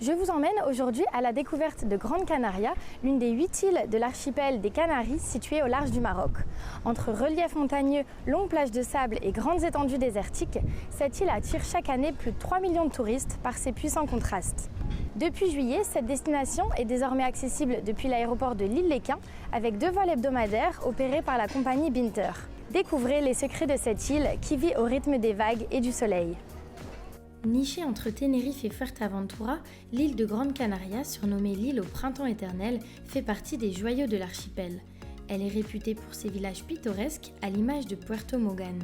Je vous emmène aujourd'hui à la découverte de Grande Canaria, l'une des 8 îles de l'archipel des Canaries située au large du Maroc. Entre relief montagneux, longues plages de sable et grandes étendues désertiques, cette île attire chaque année plus de 3 millions de touristes par ses puissants contrastes. Depuis juillet, cette destination est désormais accessible depuis l'aéroport de l'Île-les-Quins avec 2 vols hebdomadaires opérés par la compagnie Binter. Découvrez les secrets de cette île qui vit au rythme des vagues et du soleil. Nichée entre Tenerife et Fuerteventura, l'île de Grande Canaria, surnommée l'île au printemps éternel, fait partie des joyaux de l'archipel. Elle est réputée pour ses villages pittoresques, à l'image de Puerto Mogan.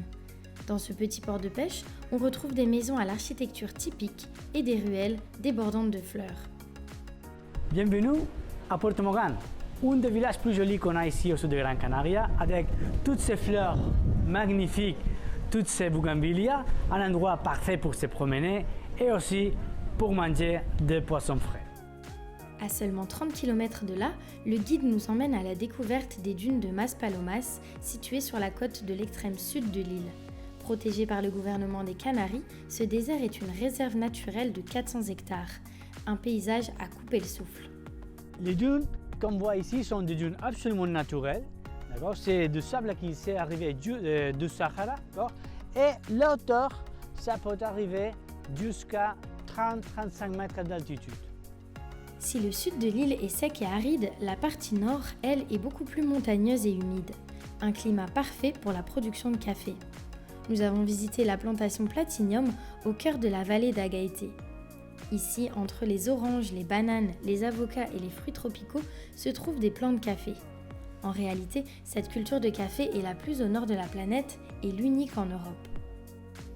Dans ce petit port de pêche, on retrouve des maisons à l'architecture typique et des ruelles débordantes de fleurs. Bienvenue à Puerto Mogan, un des villages plus jolis qu'on a ici au sud de Grande Canaria, avec toutes ces fleurs magnifiques, toutes ces bougainvillias, un endroit parfait pour se promener et aussi pour manger des poissons frais. À seulement 30 km de là, le guide nous emmène à la découverte des dunes de Maspalomas, situées sur la côte de l'extrême sud de l'île. Protégé par le gouvernement des Canaries, ce désert est une réserve naturelle de 400 hectares, un paysage à couper le souffle. Les dunes qu'on voit ici sont des dunes absolument naturelles. C'est du sable qui s'est arrivé du Sahara. Et la hauteur, ça peut arriver jusqu'à 30-35 mètres d'altitude. Si le sud de l'île est sec et aride, la partie nord, elle, est beaucoup plus montagneuse et humide. Un climat parfait pour la production de café. Nous avons visité la plantation Platinium au cœur de la vallée d'Agaete. Ici, entre les oranges, les bananes, les avocats et les fruits tropicaux, se trouvent des plants de café. En réalité, cette culture de café est la plus au nord de la planète et l'unique en Europe.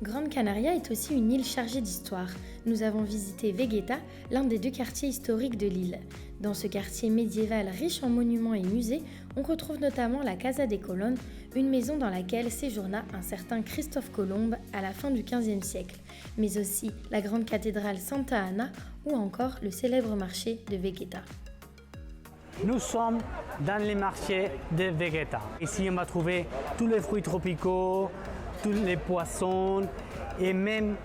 Grande Canaria est aussi une île chargée d'histoire. Nous avons visité Vegeta, l'un des 2 quartiers historiques de l'île. Dans ce quartier médiéval riche en monuments et musées, on retrouve notamment la Casa de Colón, une maison dans laquelle séjourna un certain Christophe Colomb à la fin du XVe siècle, mais aussi la grande cathédrale Santa Ana ou encore le célèbre marché de Vegeta. Nous sommes dans les marchés de Vegeta. Ici, on va trouver tous les fruits tropicaux, tous les poissons et même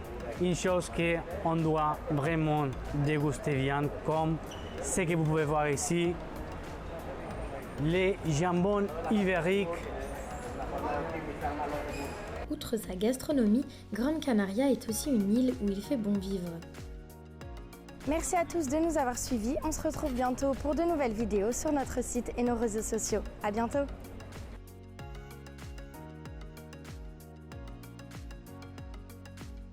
une chose qu'on doit vraiment déguster bien, comme ce que vous pouvez voir ici, les jambons ibériques. Outre sa gastronomie, Grande Canaria est aussi une île où il fait bon vivre. Merci à tous de nous avoir suivis. On se retrouve bientôt pour de nouvelles vidéos sur notre site et nos réseaux sociaux. À bientôt!